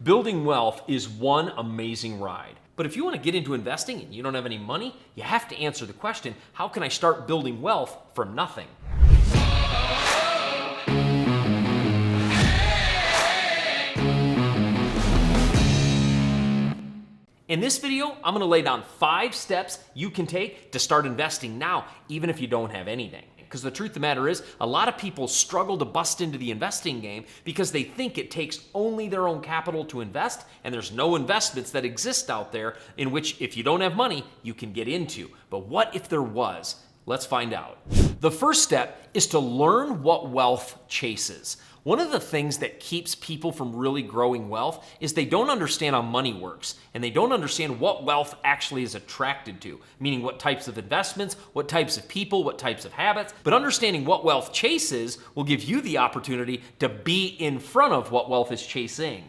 Building wealth is one amazing ride. But if you want to get into investing and you don't have any money, you have to answer the question, how can I start building wealth from nothing? In this video, I'm going to lay down 5 steps you can take to start investing now, even if you don't have anything. Because the truth of the matter is, a lot of people struggle to bust into the investing game because they think it takes only their own capital to invest, and there's no investments that exist out there in which, if you don't have money, you can get into. But what if there was? Let's find out. The first step is to learn what wealth chases. One of the things that keeps people from really growing wealth is they don't understand how money works, and they don't understand what wealth actually is attracted to, meaning what types of investments, what types of people, what types of habits. But understanding what wealth chases will give you the opportunity to be in front of what wealth is chasing.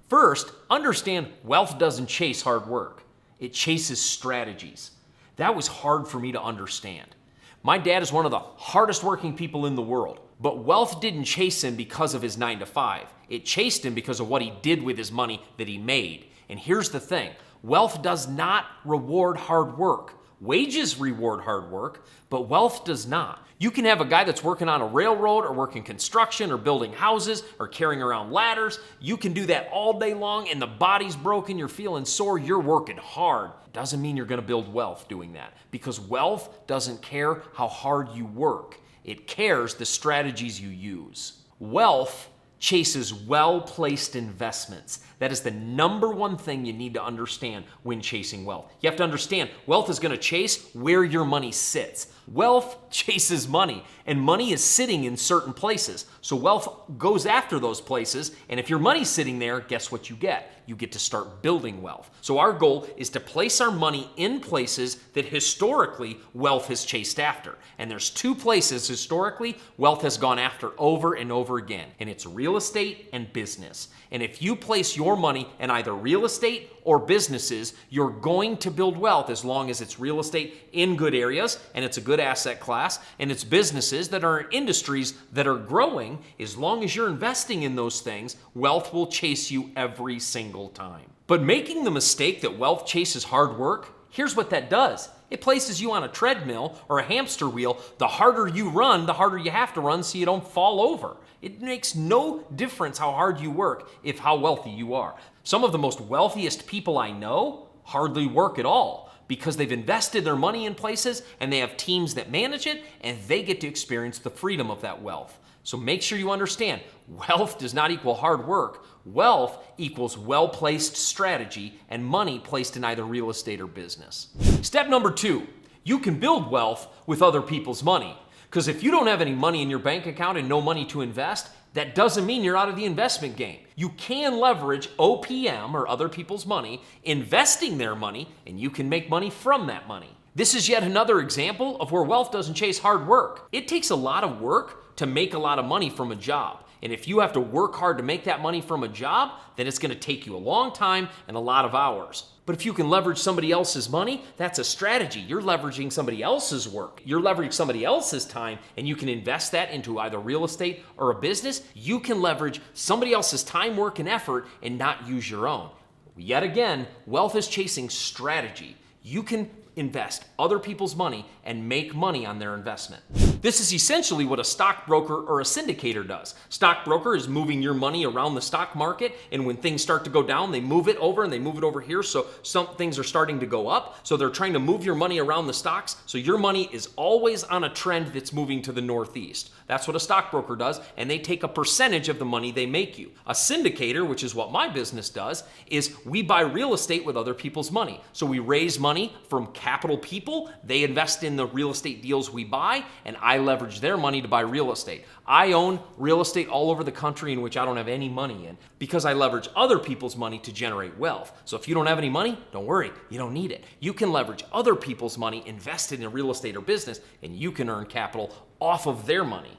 First, understand wealth doesn't chase hard work. It chases strategies. That was hard for me to understand. My dad is one of the hardest working people in the world. But wealth didn't chase him because of his 9-to-5. It chased him because of what he did with his money that he made. And here's the thing, wealth does not reward hard work. Wages reward hard work, but wealth does not. You can have a guy that's working on a railroad or working construction or building houses or carrying around ladders. You can do that all day long and the body's broken, you're feeling sore, you're working hard. Doesn't mean you're gonna build wealth doing that, because wealth doesn't care how hard you work. It cares the strategies you use. Wealth chases well-placed investments. That is the number one thing you need to understand when chasing wealth. You have to understand wealth is going to chase where your money sits. Wealth chases money, and money is sitting in certain places. So wealth goes after those places, and if your money's sitting there, guess what you get? You get to start building wealth. So our goal is to place our money in places that historically wealth has chased after. And there's 2 places historically wealth has gone after over and over again, and it's real estate and business. And if you place your money in either real estate or businesses, you're going to build wealth as long as it's real estate in good areas and it's a good asset class, and it's businesses that are in industries that are growing. As long as you're investing in those things, wealth will chase you every single time. But making the mistake that wealth chases hard work, here's what that does. It places you on a treadmill or a hamster wheel. The harder you run, the harder you have to run so you don't fall over. It makes no difference how hard you work if how wealthy you are. Some of the most wealthiest people I know hardly work at all because they've invested their money in places and they have teams that manage it, and they get to experience the freedom of that wealth. So make sure you understand, wealth does not equal hard work. Wealth equals well-placed strategy and money placed in either real estate or business. Step number 2, you can build wealth with other people's money. Because if you don't have any money in your bank account and no money to invest, that doesn't mean you're out of the investment game. You can leverage OPM or other people's money, investing their money, and you can make money from that money. This is yet another example of where wealth doesn't chase hard work. It takes a lot of work to make a lot of money from a job. And if you have to work hard to make that money from a job, then it's going to take you a long time and a lot of hours. But if you can leverage somebody else's money, that's a strategy. You're leveraging somebody else's work. You're leveraging somebody else's time, and you can invest that into either real estate or a business. You can leverage somebody else's time, work, and effort and not use your own. Yet again, wealth is chasing strategy. You can invest other people's money and make money on their investment. This is essentially what a stockbroker or a syndicator does. Stockbroker is moving your money around the stock market, and when things start to go down, they move it over and they move it over here, so some things are starting to go up. So they're trying to move your money around the stocks, so your money is always on a trend that's moving to the northeast. That's what a stockbroker does, and they take a percentage of the money they make you. A syndicator, which is what my business does, is we buy real estate with other people's money. So we raise money from capital people, they invest in the real estate deals we buy, and I leverage their money to buy real estate. I own real estate all over the country in which I don't have any money in because I leverage other people's money to generate wealth. So if you don't have any money, don't worry, you don't need it. You can leverage other people's money invested in real estate or business, and you can earn capital off of their money.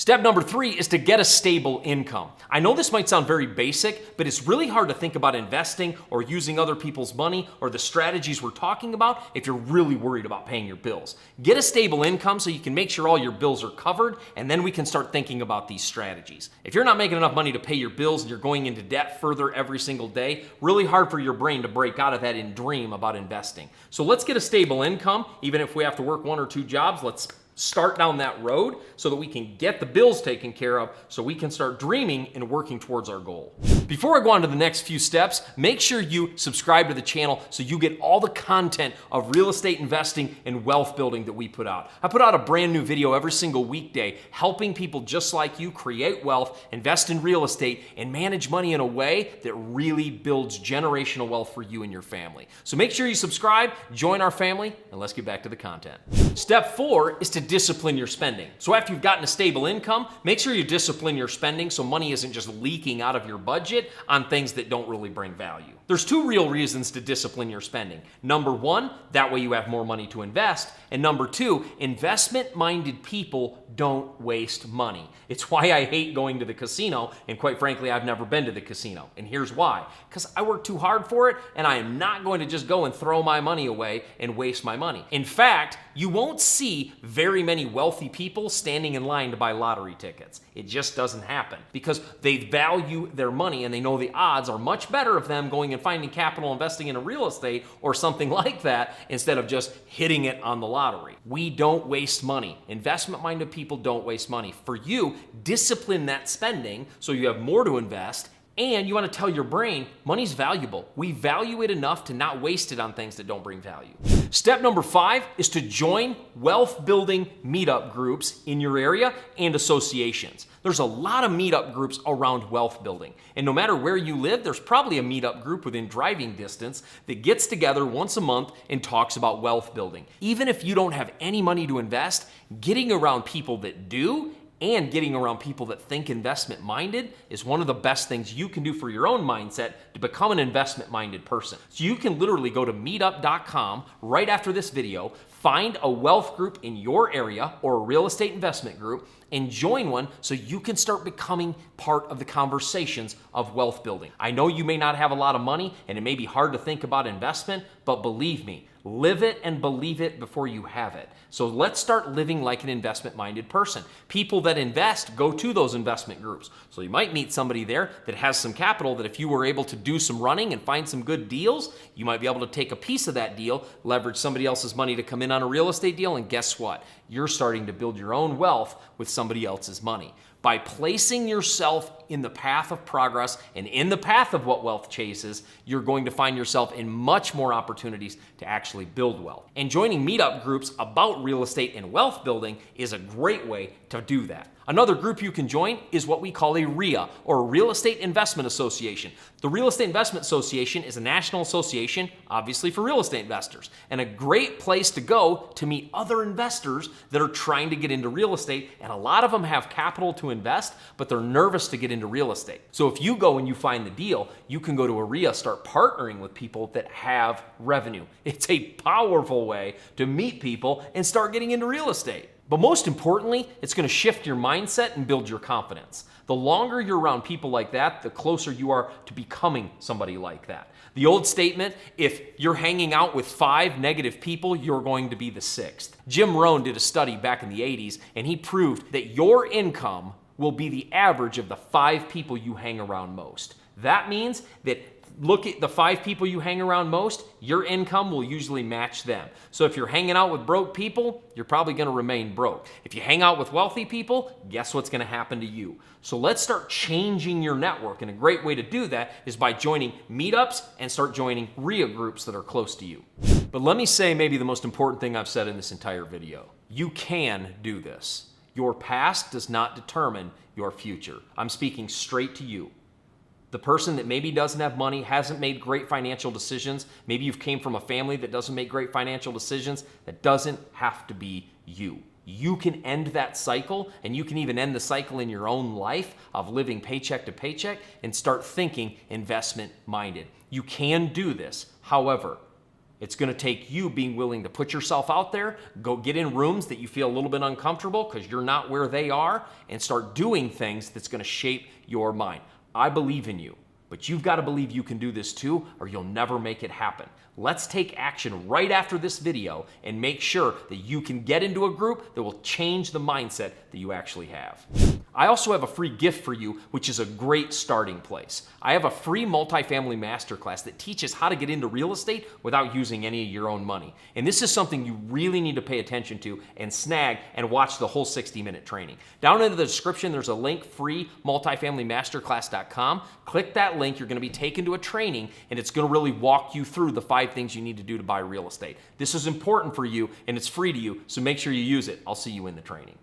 Step number 3 is to get a stable income. I know this might sound very basic, but it's really hard to think about investing or using other people's money or the strategies we're talking about if you're really worried about paying your bills. Get a stable income so you can make sure all your bills are covered, and then we can start thinking about these strategies. If you're not making enough money to pay your bills and you're going into debt further every single day, really hard for your brain to break out of that and dream about investing. So let's get a stable income. Even if we have to work 1 or 2 jobs, let's start down that road so that we can get the bills taken care of so we can start dreaming and working towards our goal. Before I go on to the next few steps, make sure you subscribe to the channel so you get all the content of real estate investing and wealth building that we put out. I put out a brand new video every single weekday helping people just like you create wealth, invest in real estate, and manage money in a way that really builds generational wealth for you and your family. So make sure you subscribe, join our family, and let's get back to the content. Step 4 is to discipline your spending. So after you've gotten a stable income, make sure you discipline your spending so money isn't just leaking out of your budget on things that don't really bring value. There's 2 real reasons to discipline your spending. Number 1, that way you have more money to invest. And number 2, investment-minded people don't waste money. It's why I hate going to the casino, and quite frankly, I've never been to the casino. And here's why. Because I work too hard for it, and I am not going to just go and throw my money away and waste my money. In fact, you won't see very many wealthy people standing in line to buy lottery tickets. It just doesn't happen because they value their money and they know the odds are much better of them going and finding capital investing in a real estate or something like that instead of just hitting it on the lottery. We don't waste money. Investment-minded people don't waste money. For you, discipline that spending so you have more to invest. And you want to tell your brain, money's valuable. We value it enough to not waste it on things that don't bring value. Step number 5 is to join wealth building meetup groups in your area and associations. There's a lot of meetup groups around wealth building. And no matter where you live, there's probably a meetup group within driving distance that gets together once a month and talks about wealth building. Even if you don't have any money to invest, getting around people that do and getting around people that think investment minded is one of the best things you can do for your own mindset to become an investment minded person. So you can literally go to meetup.com right after this video, find a wealth group in your area or a real estate investment group, and join one so you can start becoming part of the conversations of wealth building. I know you may not have a lot of money and it may be hard to think about investment, but believe me, live it and believe it before you have it. So let's start living like an investment-minded person. People that invest go to those investment groups. So you might meet somebody there that has some capital that if you were able to do some running and find some good deals, you might be able to take a piece of that deal, leverage somebody else's money to come in on a real estate deal, and guess what? You're starting to build your own wealth with somebody else's money. By placing yourself in the path of progress and in the path of what wealth chases, you're going to find yourself in much more opportunities to actually build wealth. And joining meetup groups about real estate and wealth building is a great way to do that. Another group you can join is what we call a RIA, or a Real Estate Investment Association. The Real Estate Investment Association is a national association, obviously for real estate investors, and a great place to go to meet other investors that are trying to get into real estate, and a lot of them have capital to invest, but they're nervous to get into real estate. So if you go and you find the deal, you can go to a RIA, start partnering with people that have revenue. It's a powerful way to meet people and start getting into real estate. But most importantly, it's going to shift your mindset and build your confidence. The longer you're around people like that, the closer you are to becoming somebody like that. The old statement, if you're hanging out with 5 negative people, you're going to be the 6th. Jim Rohn did a study back in the 80s, and he proved that your income will be the average of the 5 people you hang around most. That means that look at the 5 people you hang around most, your income will usually match them. So if you're hanging out with broke people, you're probably going to remain broke. If you hang out with wealthy people, guess what's going to happen to you? So let's start changing your network. And a great way to do that is by joining meetups and start joining RIA groups that are close to you. But let me say maybe the most important thing I've said in this entire video. You can do this. Your past does not determine your future. I'm speaking straight to you. The person that maybe doesn't have money, hasn't made great financial decisions, maybe you've came from a family that doesn't make great financial decisions, that doesn't have to be you. You can end that cycle, and you can even end the cycle in your own life of living paycheck to paycheck and start thinking investment minded. You can do this. However, It's going to take you being willing to put yourself out there, go get in rooms that you feel a little bit uncomfortable because you're not where they are, and start doing things that's going to shape your mind. I believe in you, but you've got to believe you can do this too, or you'll never make it happen. Let's take action right after this video and make sure that you can get into a group that will change the mindset that you actually have. I also have a free gift for you, which is a great starting place. I have a free multifamily masterclass that teaches how to get into real estate without using any of your own money. And this is something you really need to pay attention to and snag and watch the whole 60-minute training. Down in the description, there's a link, freemultifamilymasterclass.com. Click that link, you're gonna be taken to a training, and it's gonna really walk you through the 5 things you need to do to buy real estate. This is important for you, and it's free to you, so make sure you use it. I'll see you in the training.